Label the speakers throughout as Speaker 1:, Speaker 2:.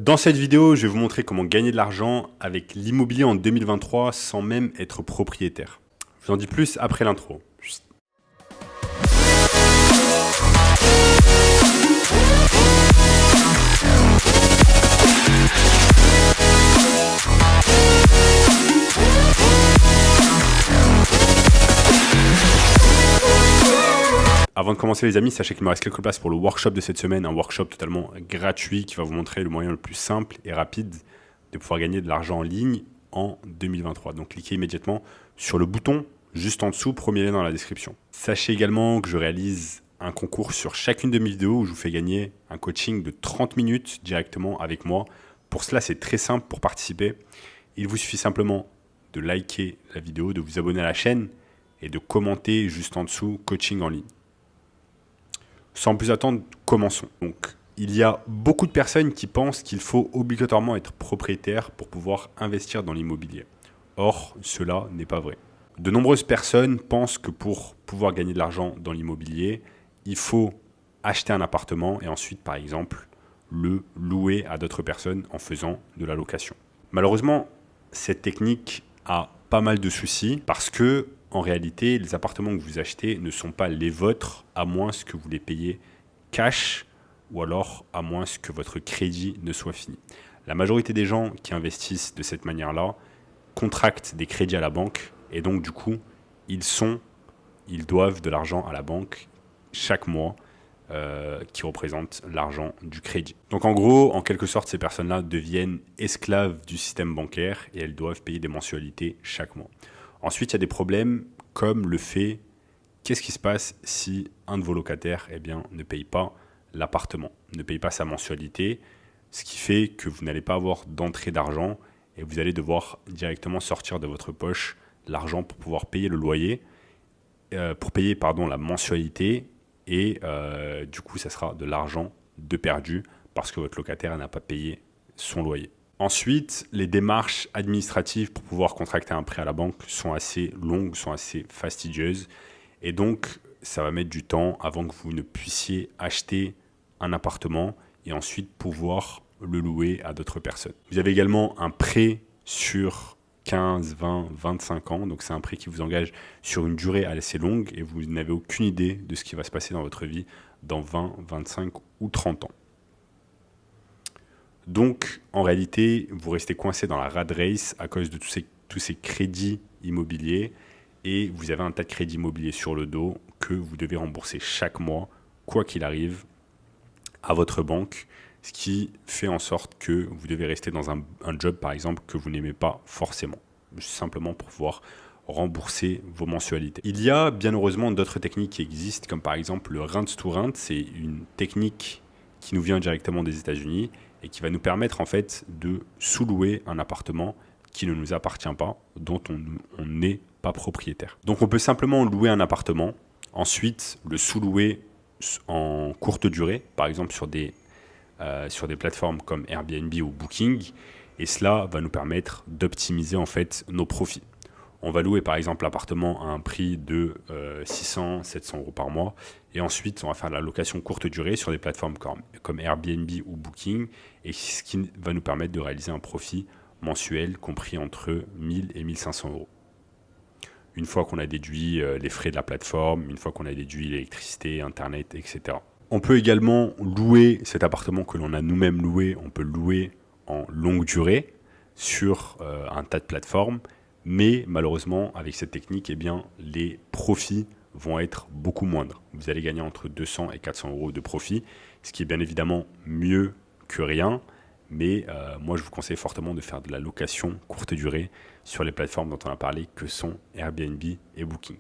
Speaker 1: Dans cette vidéo, je vais vous montrer comment gagner de l'argent avec l'immobilier en 2023 sans même être propriétaire. Je vous en dis plus après l'intro. Avant de commencer les amis, sachez qu'il me reste quelques places pour le workshop de cette semaine, un workshop totalement gratuit qui va vous montrer le moyen le plus simple et rapide de pouvoir gagner de l'argent en ligne en 2023. Donc cliquez immédiatement sur le bouton juste en dessous, premier lien dans la description. Sachez également que je réalise un concours sur chacune de mes vidéos où je vous fais gagner un coaching de 30 minutes directement avec moi. Pour cela, c'est très simple pour participer. Il vous suffit simplement de liker la vidéo, de vous abonner à la chaîne et de commenter juste en dessous coaching en ligne. Sans plus attendre, commençons. Donc, il y a beaucoup de personnes qui pensent qu'il faut obligatoirement être propriétaire pour pouvoir investir dans l'immobilier. Or, cela n'est pas vrai. De nombreuses personnes pensent que pour pouvoir gagner de l'argent dans l'immobilier, il faut acheter un appartement et ensuite, par exemple, le louer à d'autres personnes en faisant de la location. Malheureusement, cette technique a pas mal de soucis parce que en réalité, les appartements que vous achetez ne sont pas les vôtres, à moins que vous les payiez cash ou alors à moins que votre crédit ne soit fini. La majorité des gens qui investissent de cette manière-là contractent des crédits à la banque et donc du coup, ils doivent de l'argent à la banque chaque mois qui représente l'argent du crédit. Donc en gros, en quelque sorte, ces personnes-là deviennent esclaves du système bancaire et elles doivent payer des mensualités chaque mois. Ensuite, il y a des problèmes comme le fait, qu'est-ce qui se passe si un de vos locataires ne paye pas l'appartement, ne paye pas sa mensualité, ce qui fait que vous n'allez pas avoir d'entrée d'argent et vous allez devoir directement sortir de votre poche l'argent pour pouvoir payer le loyer, pour payer la mensualité et du coup, ça sera de l'argent de perdu parce que votre locataire n'a pas payé son loyer. Ensuite, les démarches administratives pour pouvoir contracter un prêt à la banque sont assez longues, sont assez fastidieuses. Et donc, ça va mettre du temps avant que vous ne puissiez acheter un appartement et ensuite pouvoir le louer à d'autres personnes. Vous avez également un prêt sur 15, 20, 25 ans. Donc, c'est un prêt qui vous engage sur une durée assez longue et vous n'avez aucune idée de ce qui va se passer dans votre vie dans 20, 25 ou 30 ans. Donc, en réalité, vous restez coincé dans la rat race à cause de tous ces crédits immobiliers et vous avez un tas de crédits immobiliers sur le dos que vous devez rembourser chaque mois, quoi qu'il arrive, à votre banque, ce qui fait en sorte que vous devez rester dans un job, par exemple, que vous n'aimez pas forcément, simplement pour pouvoir rembourser vos mensualités. Il y a bien heureusement d'autres techniques qui existent, comme par exemple le rent to rent. C'est une technique qui nous vient directement des États-Unis et qui va nous permettre en fait de sous-louer un appartement qui ne nous appartient pas, dont on n'est pas propriétaire. Donc on peut simplement louer un appartement, ensuite le sous-louer en courte durée, par exemple sur des plateformes comme Airbnb ou Booking, et cela va nous permettre d'optimiser en fait nos profits. On va louer par exemple l'appartement à un prix de 600, 700 euros par mois. Et ensuite, on va faire de la location courte durée sur des plateformes comme Airbnb ou Booking. Et ce qui va nous permettre de réaliser un profit mensuel compris entre 1000 et 1500 euros. Une fois qu'on a déduit les frais de la plateforme, une fois qu'on a déduit l'électricité, Internet, etc. On peut également louer cet appartement que l'on a nous-mêmes loué. On peut le louer en longue durée sur un tas de plateformes. Mais malheureusement, avec cette technique, les profits vont être beaucoup moindres. Vous allez gagner entre 200 et 400 euros de profit, ce qui est bien évidemment mieux que rien. Mais moi, je vous conseille fortement de faire de la location courte durée sur les plateformes dont on a parlé, que sont Airbnb et Booking.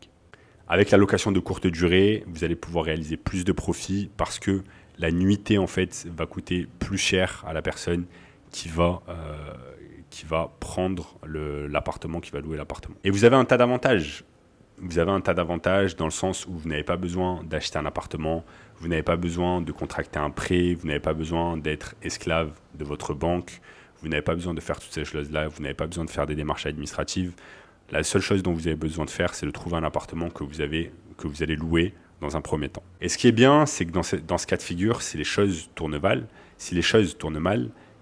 Speaker 1: Avec la location de courte durée, vous allez pouvoir réaliser plus de profits parce que la nuitée, en fait, va coûter plus cher à la personne qui va prendre l'appartement, qui va louer l'appartement. Et vous avez un tas d'avantages. Vous avez un tas d'avantages dans le sens où vous n'avez pas besoin d'acheter un appartement, vous n'avez pas besoin de contracter un prêt, vous n'avez pas besoin d'être esclave de votre banque, vous n'avez pas besoin de faire toutes ces choses-là, vous n'avez pas besoin de faire des démarches administratives. La seule chose dont vous avez besoin de faire, c'est de trouver un appartement que vous allez louer dans un premier temps. Et ce qui est bien, c'est que dans ce cas de figure, si les choses tournent mal,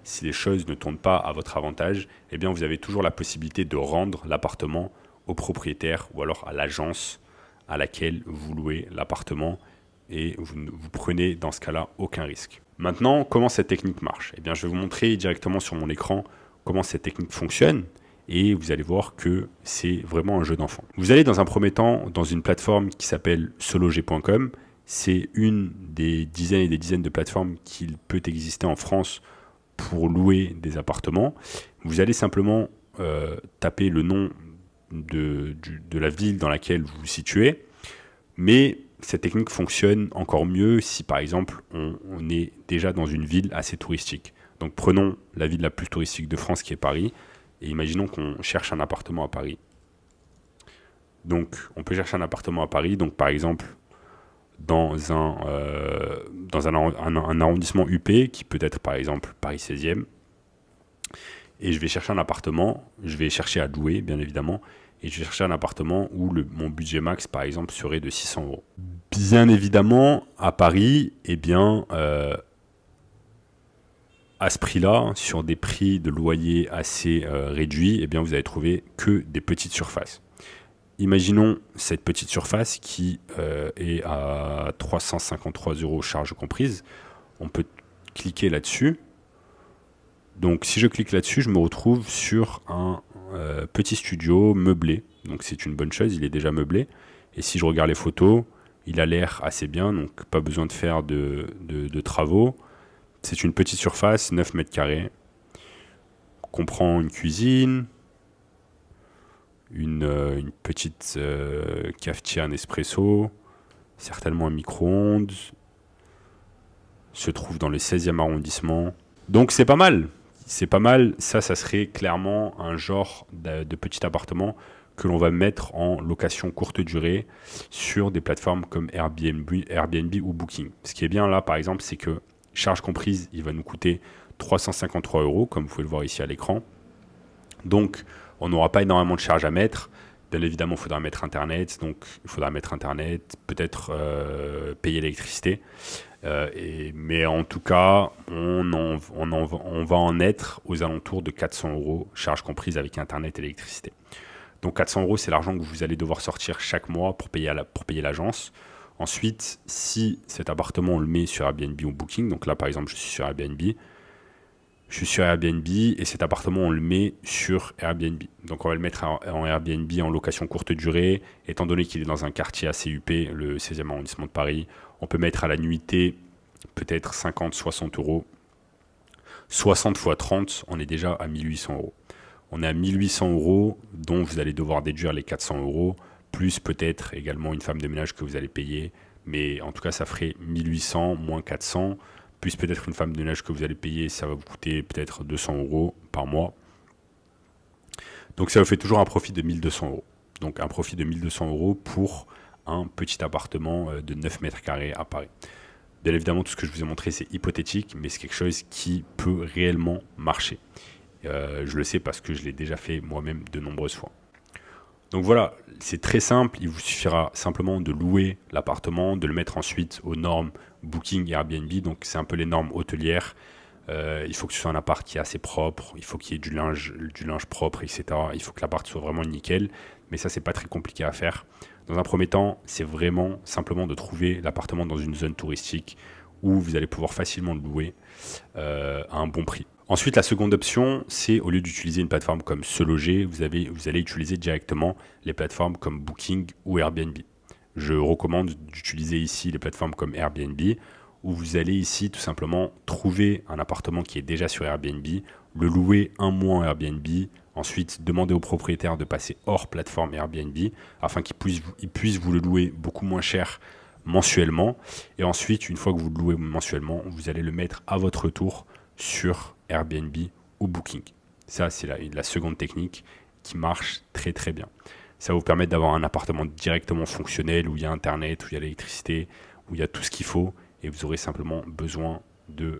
Speaker 1: si les choses ne tournent pas à votre avantage, eh bien vous avez toujours la possibilité de rendre l'appartement au propriétaire ou alors à l'agence à laquelle vous louez l'appartement et vous prenez dans ce cas-là aucun risque. Maintenant, comment cette technique marche? Eh bien, je vais vous montrer directement sur mon écran comment cette technique fonctionne et vous allez voir que c'est vraiment un jeu d'enfant. Vous allez dans un premier temps dans une plateforme qui s'appelle sologer.com. C'est une des dizaines et des dizaines de plateformes qu'il peut exister en France pour louer des appartements. Vous allez simplement taper le nom de la ville dans laquelle vous vous situez, mais cette technique fonctionne encore mieux si par exemple on est déjà dans une ville assez touristique. Donc prenons la ville la plus touristique de France qui est Paris, et imaginons qu'on cherche un appartement à Paris. Donc on peut chercher un appartement à Paris, donc par exemple dans un arrondissement UP qui peut être par exemple Paris 16e, et je vais chercher un appartement, je vais chercher à louer bien évidemment, et je vais chercher un appartement où mon budget max par exemple serait de 600 euros. Bien évidemment à Paris, eh bien à ce prix-là, sur des prix de loyer assez réduits, eh bien vous allez trouver que des petites surfaces. Imaginons cette petite surface qui est à 353 euros charges comprises. On peut cliquer là-dessus. Donc si je clique là-dessus, je me retrouve sur un petit studio meublé. Donc c'est une bonne chose, il est déjà meublé. Et si je regarde les photos, il a l'air assez bien, donc pas besoin de faire de travaux. C'est une petite surface, 9 mètres carrés. Comprend une cuisine, une petite cafetière Nespresso, certainement un micro-ondes, se trouve dans le 16e arrondissement. Donc c'est pas mal, ça serait clairement un genre de petit appartement que l'on va mettre en location courte durée sur des plateformes comme Airbnb ou Booking. Ce qui est bien là par exemple, c'est que charge comprise, il va nous coûter 353 euros, comme vous pouvez le voir ici à l'écran. Donc on n'aura pas énormément de charges à mettre. Bien évidemment, il faudra mettre Internet. Donc, il faudra mettre Internet, peut-être payer l'électricité. Mais en tout cas, on va en être aux alentours de 400 euros, charges comprises avec Internet et l'électricité. Donc, 400 euros, c'est l'argent que vous allez devoir sortir chaque mois pour payer l'agence. Ensuite, si cet appartement, on le met sur Airbnb ou Booking, donc là, par exemple, je suis sur Airbnb, et cet appartement, on le met sur Airbnb. Donc, on va le mettre en Airbnb en location courte durée. Étant donné qu'il est dans un quartier assez huppé, le 16e arrondissement de Paris, on peut mettre à la nuitée peut-être 50, 60 euros. 60 x 30, on est déjà à 1800 euros. On est à 1800 euros, dont vous allez devoir déduire les 400 euros, plus peut-être également une femme de ménage que vous allez payer. Mais en tout cas, ça ferait 1800 moins 400, plus peut-être une femme de ménage que vous allez payer, ça va vous coûter peut-être 200 euros par mois. Donc ça vous fait toujours un profit de 1200 euros. Donc un profit de 1200 euros pour un petit appartement de 9 mètres carrés à Paris. Bien évidemment, tout ce que je vous ai montré, c'est hypothétique, mais c'est quelque chose qui peut réellement marcher. Je le sais parce que je l'ai déjà fait moi-même de nombreuses fois. Donc voilà, c'est très simple, il vous suffira simplement de louer l'appartement, de le mettre ensuite aux normes Booking et Airbnb, donc c'est un peu les normes hôtelières. Il faut que ce soit un appart qui est assez propre, il faut qu'il y ait du linge propre, etc. Il faut que l'appart soit vraiment nickel, mais ça c'est pas très compliqué à faire. Dans un premier temps, c'est vraiment simplement de trouver l'appartement dans une zone touristique où vous allez pouvoir facilement le louer à un bon prix. Ensuite, la seconde option, c'est au lieu d'utiliser une plateforme comme Se Loger, vous allez utiliser directement les plateformes comme Booking ou Airbnb. Je recommande d'utiliser ici les plateformes comme Airbnb, où vous allez ici tout simplement trouver un appartement qui est déjà sur Airbnb, le louer un mois en Airbnb, ensuite demander au propriétaire de passer hors plateforme Airbnb afin qu'il puisse vous le louer beaucoup moins cher mensuellement. Et ensuite, une fois que vous le louez mensuellement, vous allez le mettre à votre tour sur Airbnb ou Booking. Ça, c'est la seconde technique qui marche très très bien. Ça va vous permettre d'avoir un appartement directement fonctionnel où il y a Internet, où il y a l'électricité, où il y a tout ce qu'il faut et vous aurez simplement besoin de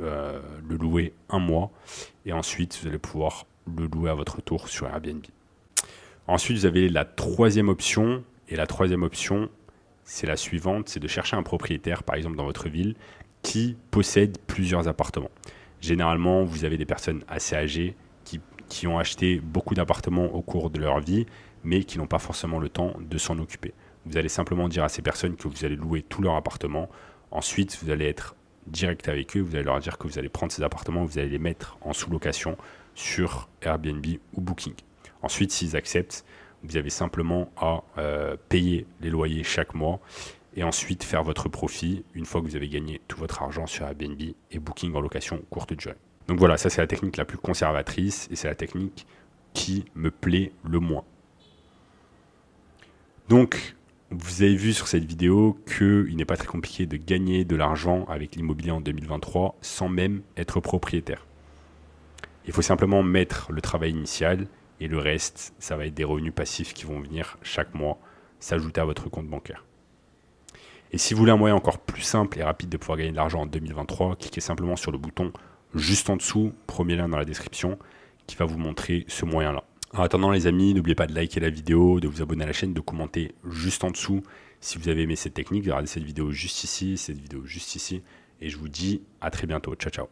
Speaker 1: le louer un mois et ensuite vous allez pouvoir le louer à votre tour sur Airbnb. Ensuite, vous avez la troisième option et la troisième option, c'est la suivante, c'est de chercher un propriétaire, par exemple dans votre ville, qui possède plusieurs appartements. Généralement, vous avez des personnes assez âgées qui ont acheté beaucoup d'appartements au cours de leur vie, mais qui n'ont pas forcément le temps de s'en occuper. Vous allez simplement dire à ces personnes que vous allez louer tout leur appartement. Ensuite, vous allez être direct avec eux, vous allez leur dire que vous allez prendre ces appartements, vous allez les mettre en sous-location sur Airbnb ou Booking. Ensuite, s'ils acceptent, vous avez simplement à payer les loyers chaque mois et ensuite faire votre profit une fois que vous avez gagné tout votre argent sur Airbnb et Booking en location courte durée. Donc voilà, ça c'est la technique la plus conservatrice et c'est la technique qui me plaît le moins. Donc, vous avez vu sur cette vidéo qu'il n'est pas très compliqué de gagner de l'argent avec l'immobilier en 2023 sans même être propriétaire. Il faut simplement mettre le travail initial et le reste, ça va être des revenus passifs qui vont venir chaque mois s'ajouter à votre compte bancaire. Et si vous voulez un moyen encore plus simple et rapide de pouvoir gagner de l'argent en 2023, cliquez simplement sur le bouton juste en dessous, premier lien dans la description, qui va vous montrer ce moyen-là. En attendant les amis, n'oubliez pas de liker la vidéo, de vous abonner à la chaîne, de commenter juste en dessous si vous avez aimé cette technique, de regarder cette vidéo juste ici, cette vidéo juste ici. Et je vous dis à très bientôt. Ciao, ciao.